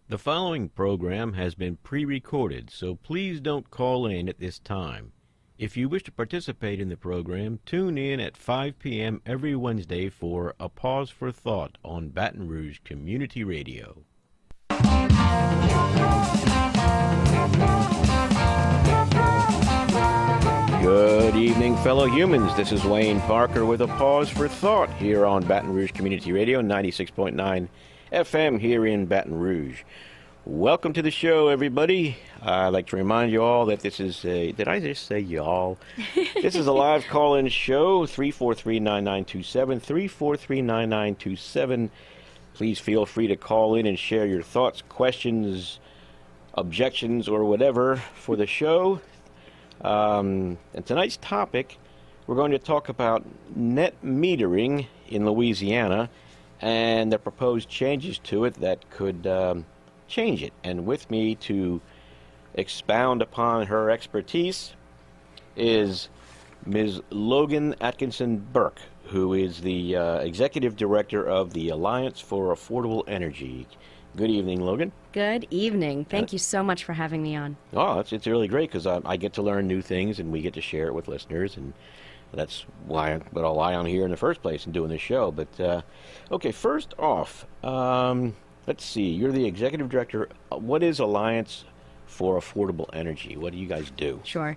The following program has been pre-recorded, so please don't call in at this time. If you wish to participate in the program, tune in at 5 p.m. every Wednesday for A Pause for Thought on Baton Rouge Community Radio. Good evening, fellow humans. This is Wayne Parker with A Pause for Thought here on Baton Rouge Community Radio, 96.9 FM here in Baton Rouge. Welcome to the show, everybody. I'd like to remind you all that this is a... Did I just say y'all? This is a live call-in show, 343-9927, 343-9927. Please feel free to call in and share your thoughts, questions, objections, or whatever for the show. And tonight's topic, we're going to talk about net metering in Louisiana and the proposed changes to it that could change it. And with me to expound upon her expertise is Ms. Logan Atkinson Burke, who is the Executive Director of the Alliance for Affordable Energy. Good evening, Logan. Good evening. Thank you so much for having me on. Oh, it's really great because I get to learn new things and we get to share it with listeners, and that's why I'm on here in the first place and doing this show. But okay, first off, let's see. You're the Executive Director. What is Alliance for Affordable Energy? What do you guys do? Sure.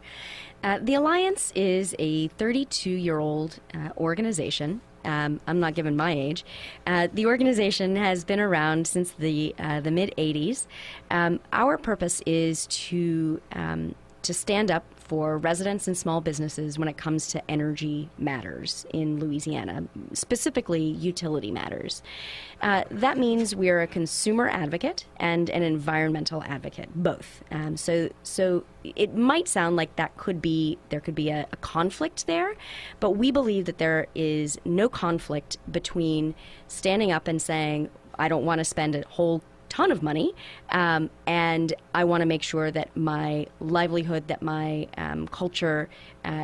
The Alliance is a 32-year-old organization. I'm not giving my age. The organization has been around since the mid-'80s. Our purpose is to stand up for residents and small businesses when it comes to energy matters in Louisiana, specifically utility matters. That means we're a consumer advocate and an environmental advocate, both. So it might sound like there could be a conflict there, but we believe that there is no conflict between standing up and saying, I don't want to spend a whole ton of money, and I want to make sure that my livelihood, that my culture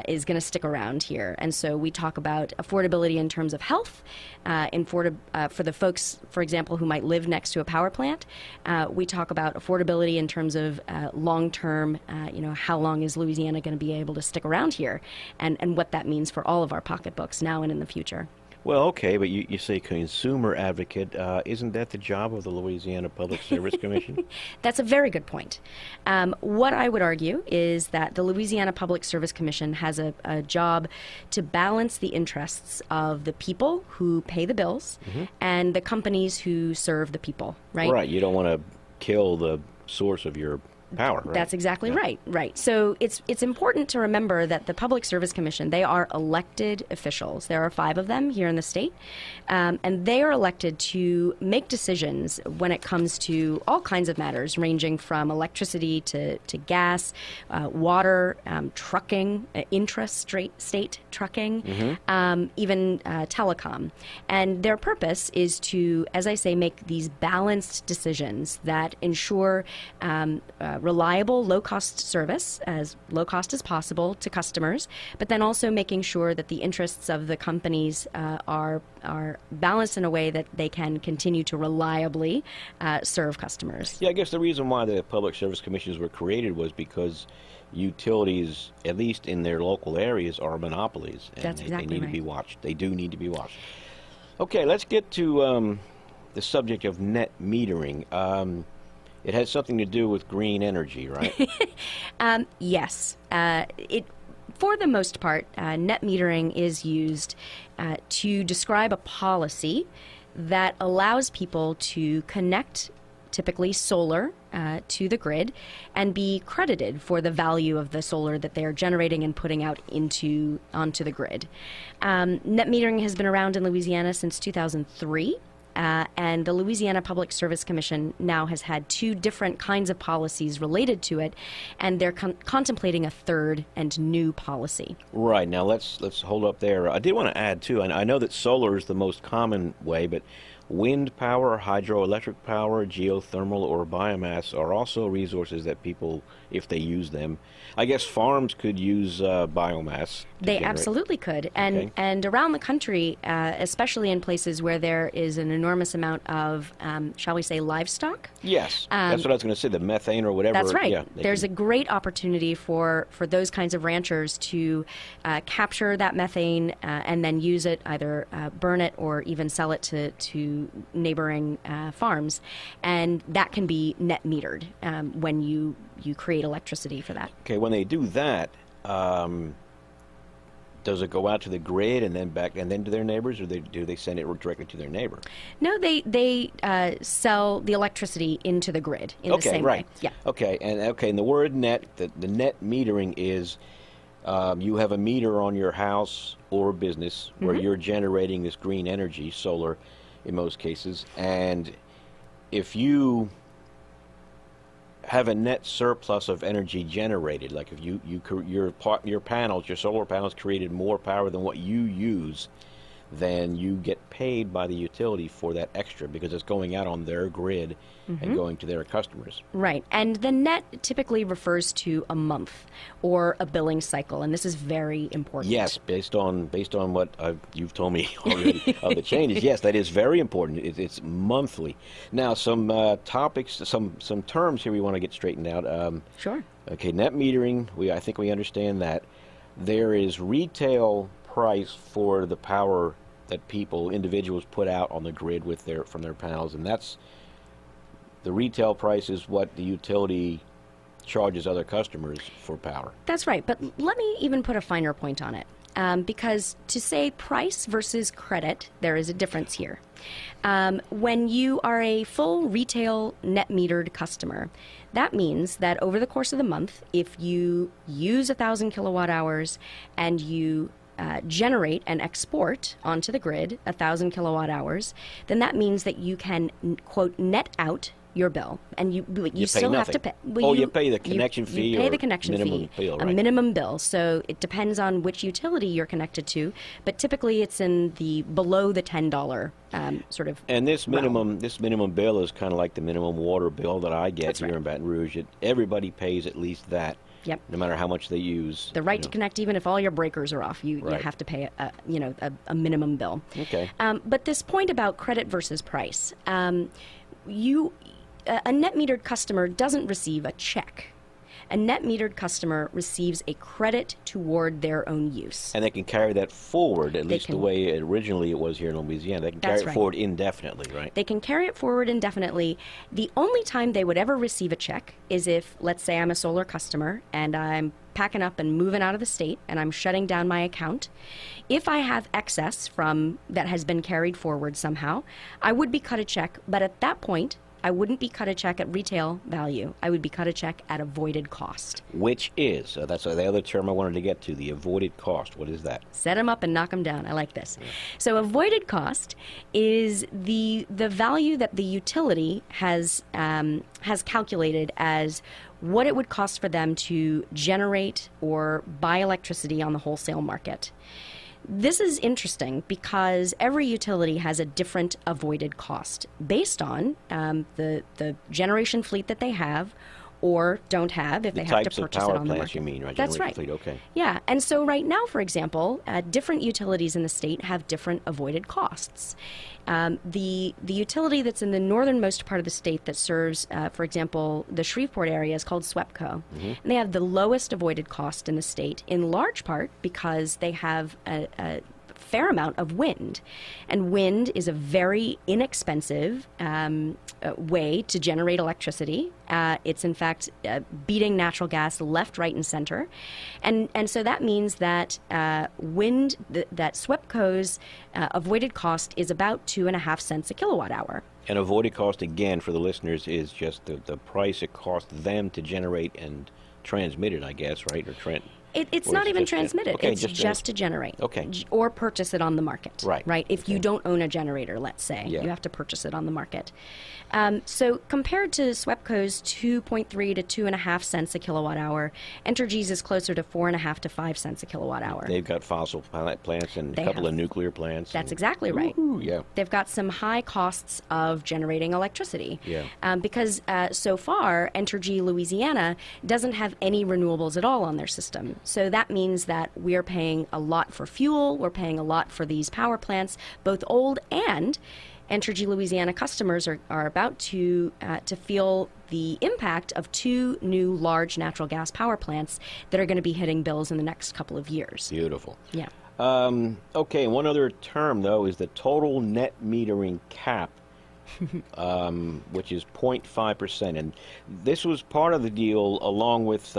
is going to stick around here. And so we talk about affordability in terms of health, for the folks, for example, who might live next to a power plant. We talk about affordability in terms of long-term, how long is Louisiana going to be able to stick around here, and what that means for all of our pocketbooks now and in the future. Well, okay, but you say consumer advocate. Isn't that the job of the Louisiana Public Service Commission? That's a very good point. What I would argue is that the Louisiana Public Service Commission has a job to balance the interests of the people who pay the bills and the companies who serve the people, right? Right. You don't want to kill the source of your power, right? That's exactly right. So it's important to remember that the Public Service Commission, they are elected officials. There are 5 of them here in the state, and they are elected to make decisions when it comes to all kinds of matters, ranging from electricity to gas, water, trucking, intra-state trucking, even telecom. And their purpose is to, as I say, make these balanced decisions that ensure reliable, low-cost service, as low-cost as possible to customers, but then also making sure that the interests of the companies are balanced in a way that they can continue to reliably serve customers. Yeah, I guess the reason why the Public Service Commissions were created was because utilities, at least in their local areas, are monopolies. And That's exactly they need right. to be watched. They do need to be watched. Okay, let's get to the subject of net metering. It has something to do with green energy, right? Yes. For the most part, net metering is used to describe a policy that allows people to connect, typically solar, to the grid and be credited for the value of the solar that they are generating and putting out onto the grid. Net metering has been around in Louisiana since 2003. And the Louisiana Public Service Commission now has had 2 different kinds of policies related to it, and they're contemplating a third and new policy. Right. Now, let's hold up there. I did want to add, too, I know that solar is the most common way, but wind power, hydroelectric power, geothermal, or biomass are also resources that people, if they use them, I guess farms could use biomass. They absolutely could. And around the country, especially in places where there is an enormous enormous amount of, shall we say, livestock. Yes, that's what I was going to say. The methane or whatever. That's right. Yeah, There's a great opportunity for those kinds of ranchers to capture that methane and then use it, either burn it or even sell it to neighboring farms. And that can be net metered when you create electricity for that. Okay, when they do that, does it go out to the grid and then back and then to their neighbors, or do they send it directly to their neighbor? No, they sell the electricity into the grid in the same right. way. Yeah. Okay, and the word net, the net metering is you have a meter on your house or business where you're generating this green energy, solar in most cases, and if you have a net surplus of energy generated, like if your panels, your solar panels created more power than what you use, then you get paid by the utility for that extra because it's going out on their grid and going to their customers. Right. And the net typically refers to a month or a billing cycle, and this is very important. Yes, based on what you've told me already of the changes. Yes, that is very important. It's monthly. Now, some topics, some terms here we want to get straightened out. Sure. Okay, net metering, I think we understand that. There is retail price for the power that individuals put out on the grid from their panels, and that's the retail price is what the utility charges other customers for power. That's right, but let me even put a finer point on it, because to say price versus credit, there is a difference here. When you are a full retail net metered customer, that means that over the course of the month, if you use 1,000 kilowatt hours and you generate and export onto the grid 1,000 kilowatt hours, then that means that you can, quote, net out your bill, and you still have to pay. Well, you pay the connection fee. You pay the connection fee, bill, right? A minimum bill. So it depends on which utility you're connected to, but typically it's in the below the $10 sort of. And this minimum bill is kind of like the minimum water bill that I get here in Baton Rouge. Everybody pays at least that. Yep. No matter how much they use. The right to connect, even if all your breakers are off, you have to pay a minimum bill. Okay. But this point about credit versus price, a net metered customer doesn't receive a check. A net metered customer receives a credit toward their own use. And they can carry that forward, at least the way originally it was here in Louisiana. They can carry it forward indefinitely, right? They can carry it forward indefinitely. The only time they would ever receive a check is if, let's say I'm a solar customer and I'm packing up and moving out of the state and I'm shutting down my account. If I have excess that has been carried forward somehow, I would be cut a check, but at that point, I wouldn't be cut a check at retail value. I would be cut a check at avoided cost. Which is, that's the other term I wanted to get to, the avoided cost. What is that? Set them up and knock them down. I like this. Yeah. So avoided cost is the value that the utility has calculated as what it would cost for them to generate or buy electricity on the wholesale market. This is interesting because every utility has a different avoided cost based on the generation fleet that they have or don't have if they have to purchase it on the market. You mean, right? That's right. Fleet, okay. Yeah, and so right now, for example, different utilities in the state have different avoided costs. The utility that's in the northernmost part of the state that serves, for example, the Shreveport area is called SWEPCO. And they have the lowest avoided cost in the state, in large part because they have a fair amount of wind. And wind is a very inexpensive way to generate electricity. It's in fact beating natural gas left, right, and center. And so that means that wind, that SWEPCO's avoided cost is about 2.5 cents a kilowatt hour. And avoided cost, again, for the listeners, is just the price it costs them to generate and transmit it, I guess, right? It's not even transmitted. Okay, it's just to generate. Okay. Or purchase it on the market. Right. If you don't own a generator, let's say, you have to purchase it on the market. So compared to SWEPCO's 2.3 to 2.5 cents a kilowatt hour, Entergy's is closer to 4.5 to 5 cents a kilowatt hour. They've got fossil plants and a couple of nuclear plants. That's exactly right. Yeah. They've got some high costs of generating electricity. Yeah. Because so far, Entergy Louisiana doesn't have any renewables at all on their system. So that means that we're paying a lot for fuel, we're paying a lot for these power plants, both old and Entergy Louisiana customers are about to feel the impact of 2 new large natural gas power plants that are going to be hitting bills in the next couple of years. Beautiful. Yeah. Okay, one other term, though, is the total net metering cap, which is 0.5%. And this was part of the deal along with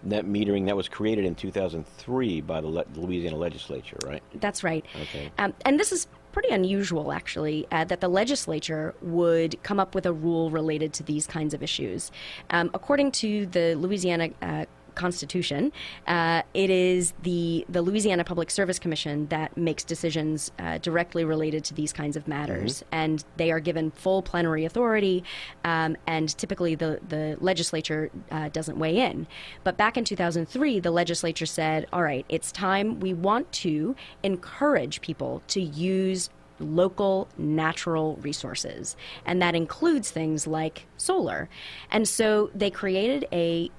net metering that was created in 2003 by the Louisiana legislature, right? That's right. Okay. And this is pretty unusual, actually, that the legislature would come up with a rule related to these kinds of issues. According to the Louisiana Constitution, it is the Louisiana Public Service Commission that makes decisions directly related to these kinds of matters, and they are given full plenary authority, and typically the legislature doesn't weigh in. But back in 2003, the legislature said, all right, it's time, we want to encourage people to use local natural resources, and that includes things like solar. And so they created a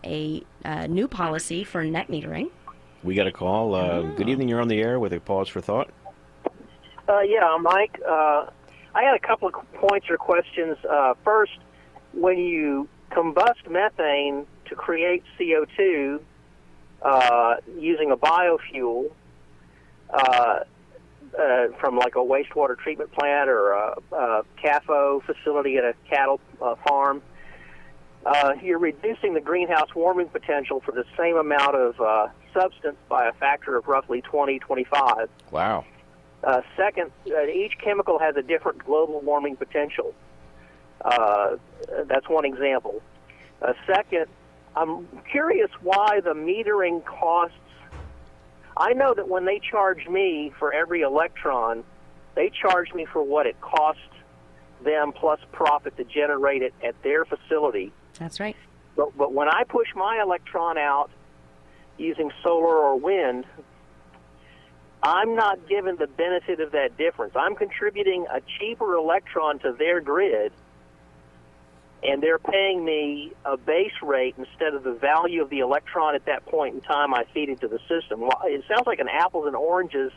new policy for net metering. We got a call. Good evening, you're on the air with a pause for thought. Yeah, Mike. I had a couple of points or questions. First, when you combust methane to create CO2 using a biofuel, from like a wastewater treatment plant or a CAFO facility at a cattle farm, you're reducing the greenhouse warming potential for the same amount of substance by a factor of roughly 20-25. Wow. Second, each chemical has a different global warming potential. That's one example. Second, I'm curious why the metering costs. I know that when they charge me for every electron, they charge me for what it costs them plus profit to generate it at their facility. That's right. But when I push my electron out using solar or wind, I'm not given the benefit of that difference. I'm contributing a cheaper electron to their grid, and they're paying me a base rate instead of the value of the electron at that point in time I feed into the system. Well, it sounds like an apples and oranges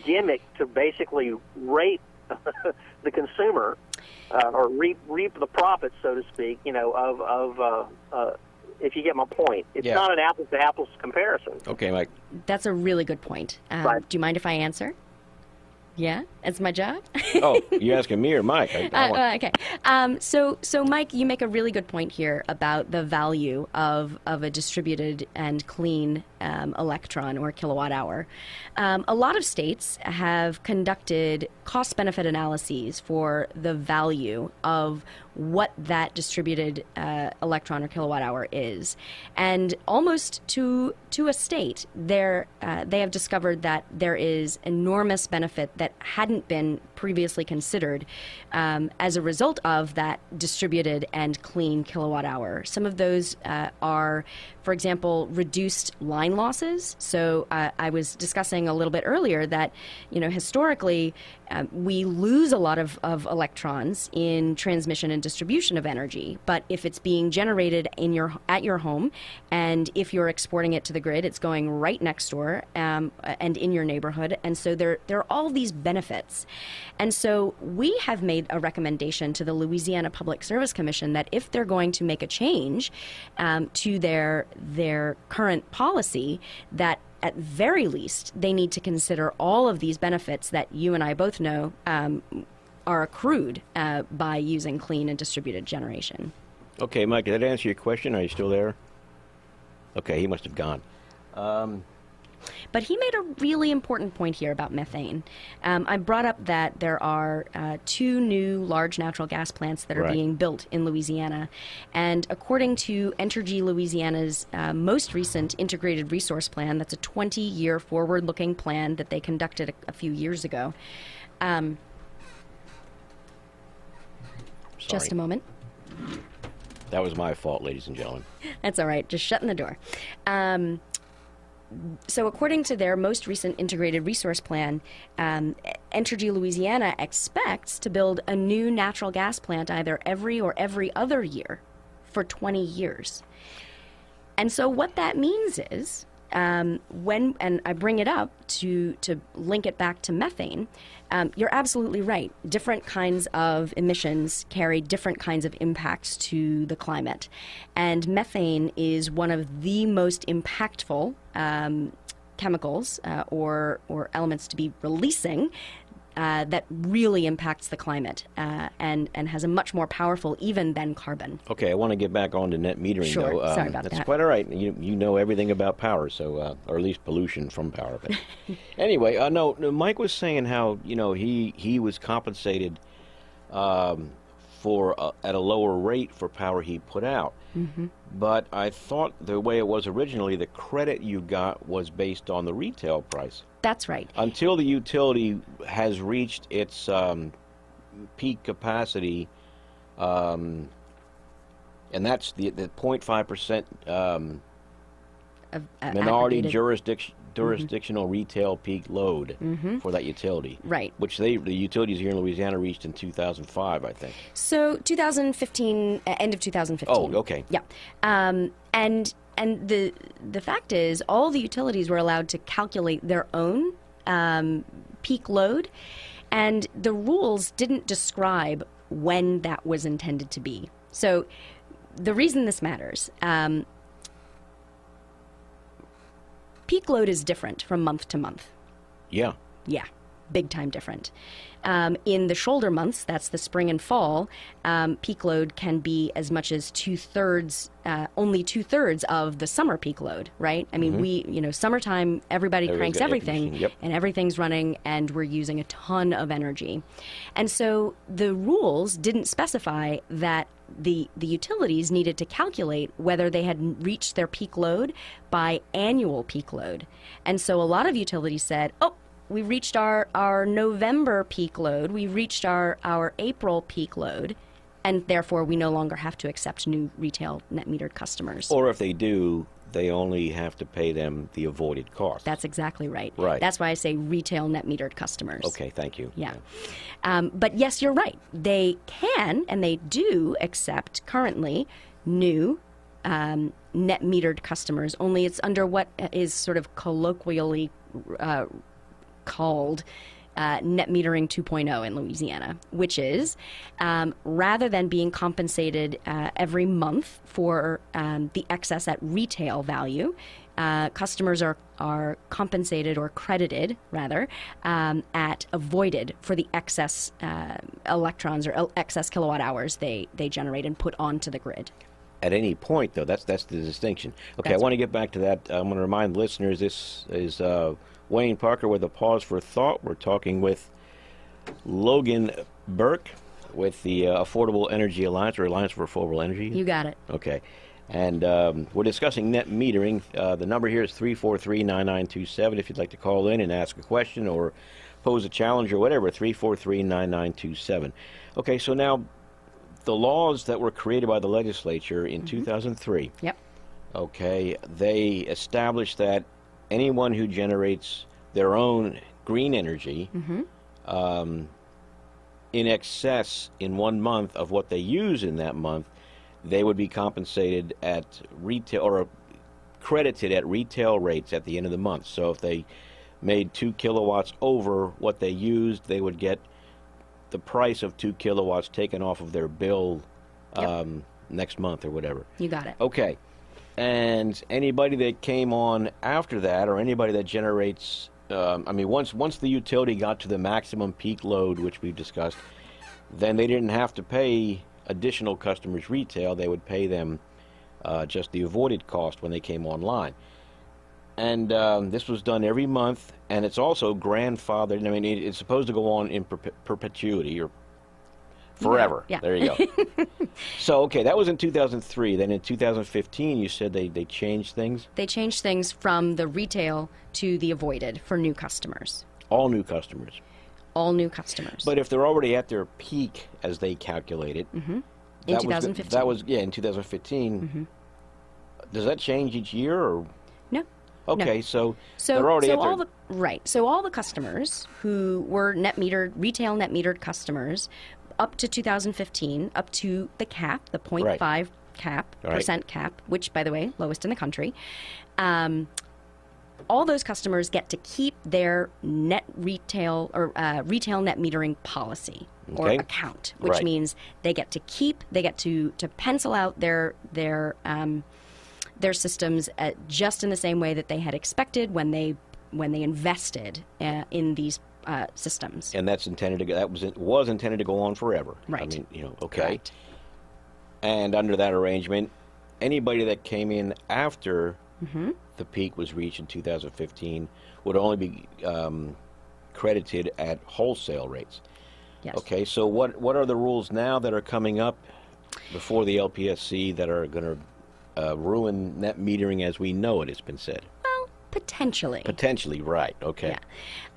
gimmick to basically rate the consumer or reap the profits, so to speak, if you get my point. It's not an apples-to-apples comparison. Okay, Mike. That's a really good point. Right. Do you mind if I answer? Yeah, it's my job. Oh, you asking me or Mike? Okay. So, Mike, you make a really good point here about the value of a distributed and clean electron or kilowatt hour. A lot of states have conducted cost-benefit analyses for the value of what that distributed electron or kilowatt hour is, and almost to a state, they have discovered that there is enormous benefit that hadn't been previously considered as a result of that distributed and clean kilowatt hour. Some of those are, for example, reduced line losses. So I was discussing a little bit earlier that, historically, we lose a lot of electrons in transmission and distribution of energy. But if it's being generated at your home, and if you're exporting it to the grid, it's going right next door and in your neighborhood. And so there are all these benefits. And so we have made a recommendation to the Louisiana Public Service Commission that if they're going to make a change to their current policy, that at very least they need to consider all of these benefits that you and I both know are accrued by using clean and distributed generation. Okay, Mike, did that answer your question? Are you still there? Okay, he must have gone. But he made a really important point here about methane. I brought up that there are 2 new large natural gas plants that are being built in Louisiana. And according to Entergy Louisiana's most recent integrated resource plan, that's a 20-year forward-looking plan that they conducted a few years ago. Just a moment. That was my fault, ladies and gentlemen. That's all right. Just shutting the door. So according to their most recent integrated resource plan, Entergy Louisiana expects to build a new natural gas plant either every or every other year for 20 years. And so what that means is and I bring it up to link it back to methane, you're absolutely right. Different kinds of emissions carry different kinds of impacts to the climate. And methane is one of the most impactful chemicals or elements to be releasing that really impacts the climate and has a much more powerful even than carbon. Okay, I want to get back on to net metering, Sure. though. Sorry about that's that. quite all right. You know everything about power, so or at least pollution from power. But anyway, no, Mike was saying how he was compensated for at a lower rate for power he put out. Mm-hmm. But I thought the way it was originally, the credit you got was based on the retail price. That's right. Until the utility has reached its peak capacity, and that's the 0.5% Of, minority aggregated- jurisdictional retail peak load for that utility. Right. Which the utilities here in Louisiana reached in 2005, I think. So 2015, end of 2015. Oh, okay. Yeah. And the fact is, all the utilities were allowed to calculate their own peak load, and the rules didn't describe when that was intended to be. So the reason this matters, peak load is different from month to month. Yeah. Yeah, big time different. In the shoulder months, that's the spring and fall, peak load can be as much as only 2/3 of the summer peak load, right? I mean, summertime, everybody cranks got air everything, conditioning, yep. and everything's running, and we're using a ton of energy. And so the rules didn't specify that the utilities needed to calculate whether they had reached their peak load by annual peak load. And so a lot of utilities said, oh, we reached our November peak load, we reached our April peak load, and therefore we no longer have to accept new retail net metered customers. Or if they do, they only have to pay them the avoided cost. That's exactly right. Right. That's why I say retail net metered customers. Okay, thank you. Yeah. But yes, you're right. They can and they do accept currently new net metered customers, only it's under what is sort of colloquially called net metering 2.0 in Louisiana, which is rather than being compensated every month for the excess at retail value, customers are compensated or credited, rather, at avoided for the excess electrons or excess kilowatt hours they generate and put onto the grid. At any point, though, that's the distinction. Okay, That's I want to get back to that. I'm going to remind listeners this is Wayne Parker with a pause for thought. We're talking with Logan Burke with the Affordable Energy Alliance, or Alliance for Affordable Energy. You got it. Okay. And we're discussing net metering. The number here is 343-9927 if you'd like to call in and ask a question or pose a challenge or whatever, 343-9927. Okay, so now the laws that were created by the legislature in 2003, Yep. okay, they established that anyone who generates their own green energy in excess in 1 month of what they use in that month, they would be compensated at retail or credited at retail rates at the end of the month. So if they made 2 kilowatts over what they used, they would get the price of 2 kilowatts taken off of their bill next month or whatever. You got it. Okay. And anybody that came on after that, or anybody that generates, once the utility got to the maximum peak load, which we've discussed, then they didn't have to pay additional customers retail. They would pay them just the avoided cost when they came online. And this was done every month, and it's also grandfathered. I mean, it's supposed to go on in perpetuity or forever. Yeah. There you go. So, okay, that was in 2003. Then in 2015, you said they changed things? They changed things from the retail to the avoided for new customers. All new customers. All new customers. But if they're already at their peak, as they calculate it, in that 2015. was in 2015. Does that change each year? Or? No. Okay, No. so they're already at their... So all the customers who were retail net metered customers up to 2015, up to the cap, the 0.5 cap, Right. percent cap, which, by the way, lowest in the country, all those customers get to keep their net retail or retail net metering policy or Okay. account, which Right. means they get to pencil out their systems just in the same way that they had expected when they invested in these systems. And that's was intended to go on forever. Right. I mean, okay. Correct. And under that arrangement, anybody that came in after Mm-hmm. the peak was reached in 2015 would only be credited at wholesale rates. Yes. Okay, so what are the rules now that are coming up before the LPSC that are going to ruin net metering as we know it, it's been said? Well, potentially. Potentially, right, okay. Yeah.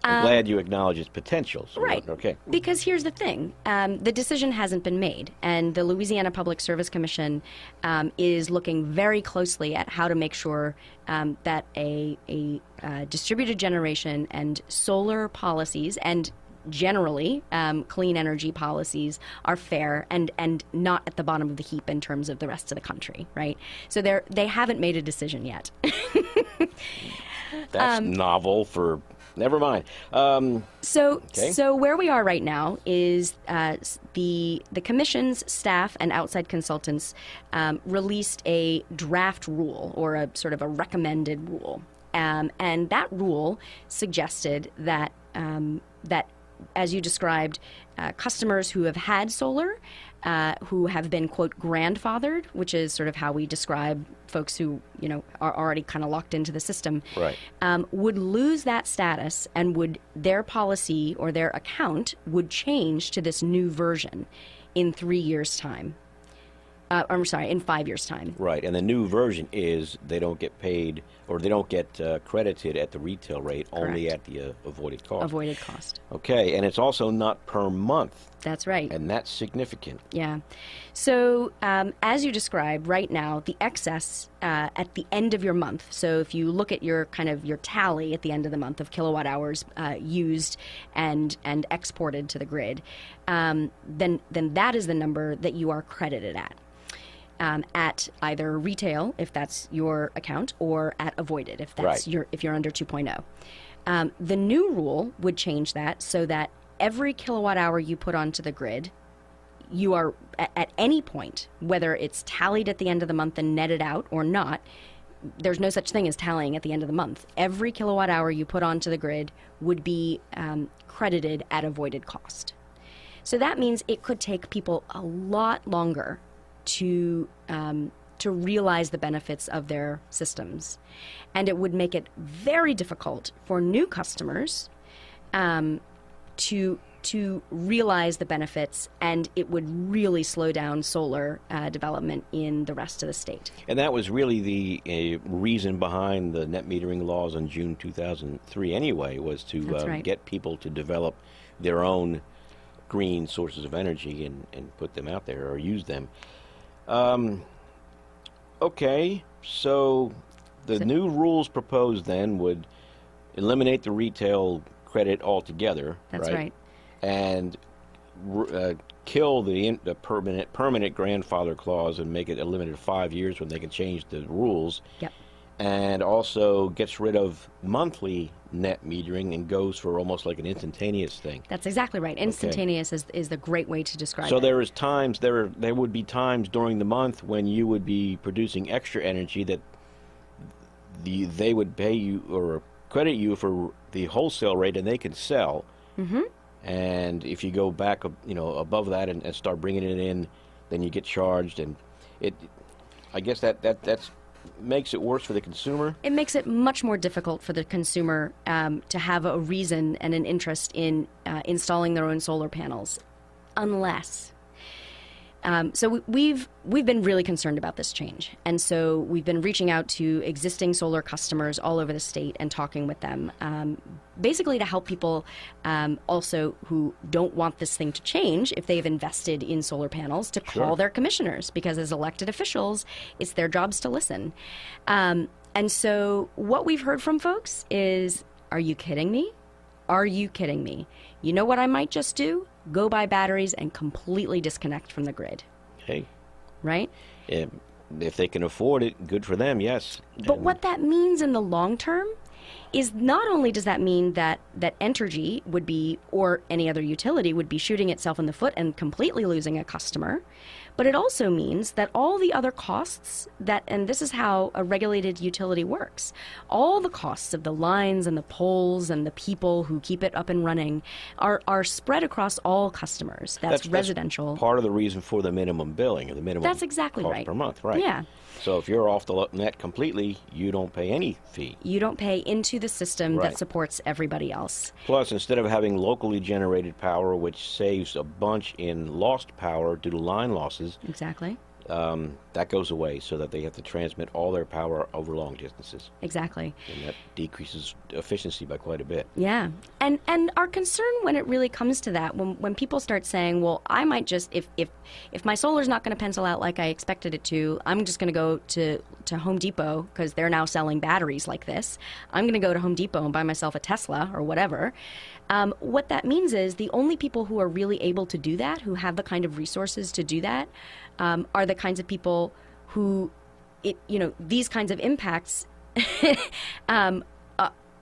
I'm glad you acknowledge its potential. So Right. Okay. Because here's the thing. The decision hasn't been made, and the Louisiana Public Service Commission is looking very closely at how to make sure that a distributed generation and solar policies and generally clean energy policies are fair and not at the bottom of the heap in terms of the rest of the country, right? So they haven't made a decision yet. That's novel for... Never mind. So Okay. where we are right now is the commission's staff and outside consultants released a draft rule or a sort of a recommended rule, and that rule suggested that that, as you described, customers who have had solar, who have been, quote, grandfathered, which is sort of how we describe folks who, are already kind of locked into the system, Right. would lose that status, and their policy or their account would change to this new version in 3 years' time. In 5 years' time. Right, and the new version is they don't get paid or they don't get credited at the retail rate, only Correct. at the avoided cost. Avoided cost. Okay, and it's also not per month, That's right. and that's significant. Yeah. So as you described, right now, the excess at the end of your month, so if you look at your tally at the end of the month of kilowatt hours used and exported to the grid, then that is the number that you are credited at either retail, if that's your account, or at avoided, if that's Right. if you're under 2.0. The new rule would change that so that every kilowatt hour you put onto the grid, you are at any point, whether it's tallied at the end of the month and netted out or not, there's no such thing as tallying at the end of the month. Every kilowatt hour you put onto the grid would be credited at avoided cost. So that means it could take people a lot longer to realize the benefits of their systems, and it would make it very difficult for new customers to realize the benefits, and it would really slow down solar development in the rest of the state. And that was really the reason behind the net metering laws in June 2003 anyway, was to That's right. get people to develop their own green sources of energy and put them out there or use them. Okay, so the new rules proposed then would eliminate the retail credit altogether. That's right. And kill the permanent grandfather clause and make it a limited 5 years when they can change the rules. Yep. And also gets rid of monthly net metering and goes for almost like an instantaneous thing. That's exactly right. Instantaneous is the great way to describe So it. there would be times during the month when you would be producing extra energy that they would pay you or credit you for the wholesale rate, and they can sell. Mm-hmm. And if you go back, above that and start bringing it in, then you get charged, and I guess that's makes it worse for the consumer. It makes it much more difficult for the consumer to have a reason and an interest in installing their own solar panels, unless. So we've been really concerned about this change, and so we've been reaching out to existing solar customers all over the state and talking with them, basically to help people also who don't want this thing to change if they've invested in solar panels to call Sure. their commissioners, because as elected officials, it's their jobs to listen. And so what we've heard from folks is, are you kidding me? Are you kidding me? You know what I might just do? Go buy batteries and completely disconnect from the grid, Hey, right? if they can afford it, good for them, yes. But And what that means in the long term is not only does that mean that Entergy would be, or any other utility would be shooting itself in the foot and completely losing a customer, but it also means that all the other costs and this is how a regulated utility works, all the costs of the lines and the poles and the people who keep it up and running are spread across all customers. That's residential. That's part of the reason for the minimum billing, or the minimum That's exactly cost right. per month, right? Yeah. So if you're off the net completely, you don't pay any fee. You don't pay into the system Right. that supports everybody else. Plus, instead of having locally generated power, which saves a bunch in lost power due to line losses, Exactly. that goes away so that they have to transmit all their power over long distances. Exactly. And that decreases efficiency by quite a bit. Yeah. And our concern when it really comes to that, when people start saying, well, I might just, if my solar's not going to pencil out like I expected it to, I'm just going to go to Home Depot because they're now selling batteries like this. I'm going to go to Home Depot and buy myself a Tesla or whatever. What that means is the only people who are really able to do that, who have the kind of resources to do that, are the kinds of people who, these kinds of impacts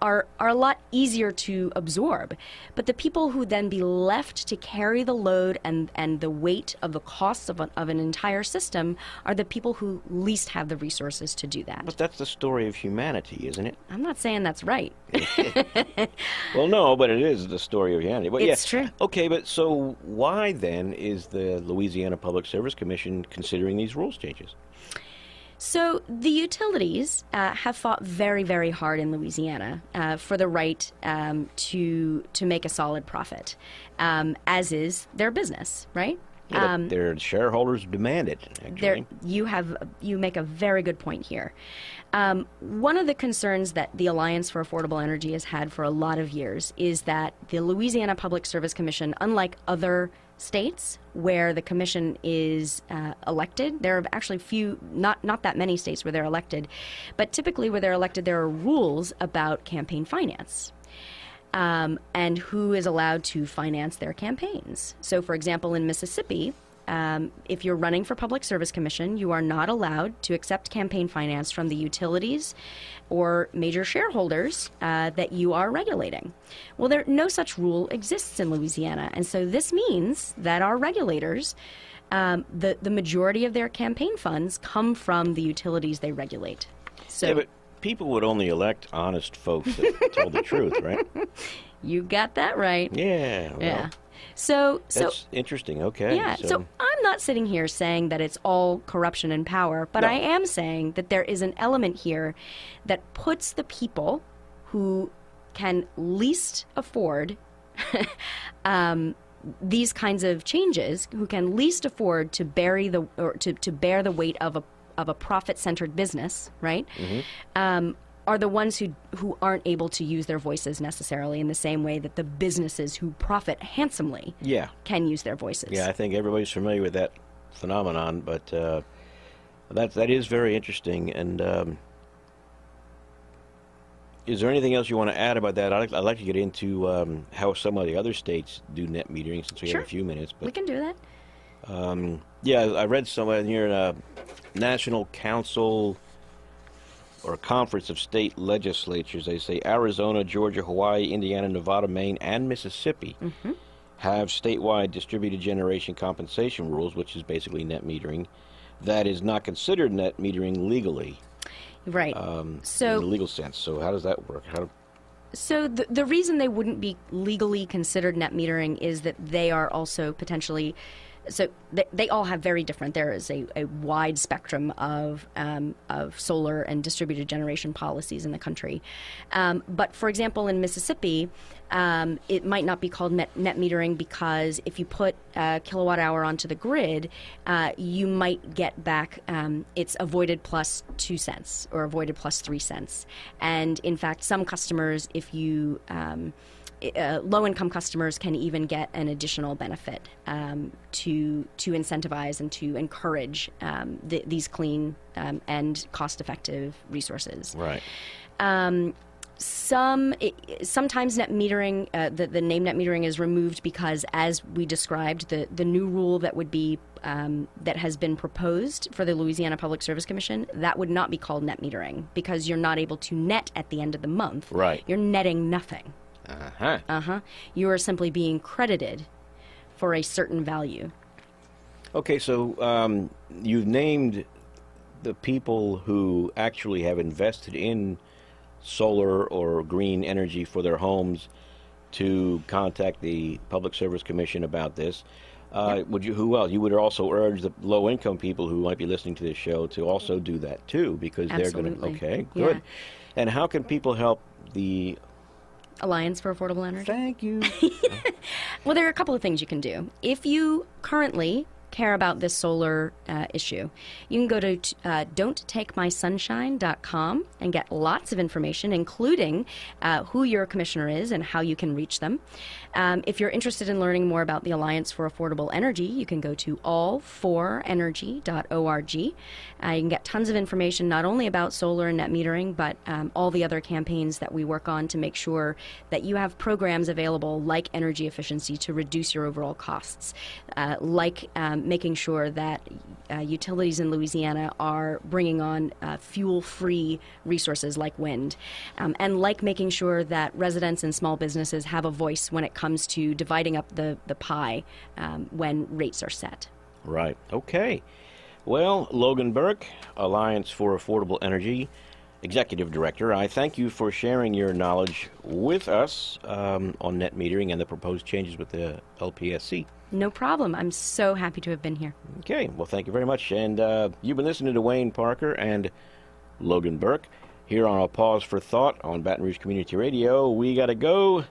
are a lot easier to absorb. But the people who then be left to carry the load and the weight of the costs of an entire system are the people who least have the resources to do that. But that's the story of humanity, isn't it? I'm not saying that's right. Well, no, but it is the story of humanity. But It's true. Okay, but so why then is the Louisiana Public Service Commission considering these rules changes? So the utilities have fought very, very hard in Louisiana for the right to make a solid profit, as is their business, right? Yeah, but their shareholders demand it, actually. You make a very good point here. One of the concerns that the Alliance for Affordable Energy has had for a lot of years is that the Louisiana Public Service Commission, unlike other states where the commission is elected, there are actually not that many states where they're elected, but typically where they're elected, there are rules about campaign finance. And who is allowed to finance their campaigns. So, for example, in Mississippi, if you're running for Public Service Commission, you are not allowed to accept campaign finance from the utilities or major shareholders that you are regulating. Well, no such rule exists in Louisiana, and so this means that our regulators, the majority of their campaign funds come from the utilities they regulate. So, yeah, but people would only elect honest folks that told the truth, right? You got that right. Yeah. Well, Yeah. So that's interesting. Okay. Yeah. So I'm not sitting here saying that it's all corruption and power, but No. I am saying that there is an element here that puts the people who can least afford these kinds of changes, who can least afford to to bear the weight of a profit-centered business, right? Mm-hmm. Are the ones who aren't able to use their voices necessarily in the same way that the businesses who profit handsomely can use their voices. Yeah, I think everybody's familiar with that phenomenon, but that is very interesting. And is there anything else you want to add about that? I'd like to get into how some of the other states do net metering, since we Sure. have a few minutes. But We can do that. yeah, I read somewhere here, National Council or Conference of State Legislatures, they say Arizona, Georgia, Hawaii, Indiana, Nevada, Maine, and Mississippi have statewide distributed generation compensation rules, which is basically net metering, that is not considered net metering legally. Right. In the legal sense. So how does that work? So the reason they wouldn't be legally considered net metering is that they are also potentially, so they all have very different. There is a wide spectrum of solar and distributed generation policies in the country. But for example, in Mississippi, it might not be called net metering because if you put a kilowatt hour onto the grid, you might get back, it's avoided plus 2 cents or avoided plus 3 cents. And in fact, some customers, if you low-income customers can even get an additional benefit to incentivize and to encourage these clean and cost-effective resources. Right. Sometimes net metering, the name net metering is removed because, as we described, the new rule that would be that has been proposed for the Louisiana Public Service Commission, that would not be called net metering because you're not able to net at the end of the month. Right. You're netting nothing. You are simply being credited for a certain value. Okay, so you've named the people who actually have invested in solar or green energy for their homes to contact the Public Service Commission about this. Would you? Who else? You would also urge the low-income people who might be listening to this show to also do that too, because they're going to. Okay, good. Yeah. And how can people help the Alliance for Affordable Energy? Thank you. Well, there are a couple of things you can do. If you currently care about this solar issue, you can go to don'ttakemysunshine.com and get lots of information, including who your commissioner is and how you can reach them. If you're interested in learning more about the Alliance for Affordable Energy, you can go to all4energy.org. You can get tons of information not only about solar and net metering, but all the other campaigns that we work on to make sure that you have programs available like energy efficiency to reduce your overall costs, like making sure that utilities in Louisiana are bringing on fuel-free resources like wind, and like making sure that residents and small businesses have a voice when it comes to dividing up the pie when rates are set. Right. Okay. Well, Logan Burke, Alliance for Affordable Energy, Executive Director, I thank you for sharing your knowledge with us on net metering and the proposed changes with the LPSC. No problem. I'm so happy to have been here. Okay. Well, thank you very much. And you've been listening to Wayne Parker and Logan Burke here on A Pause for Thought on Baton Rouge Community Radio. We got to go.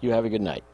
You have a good night.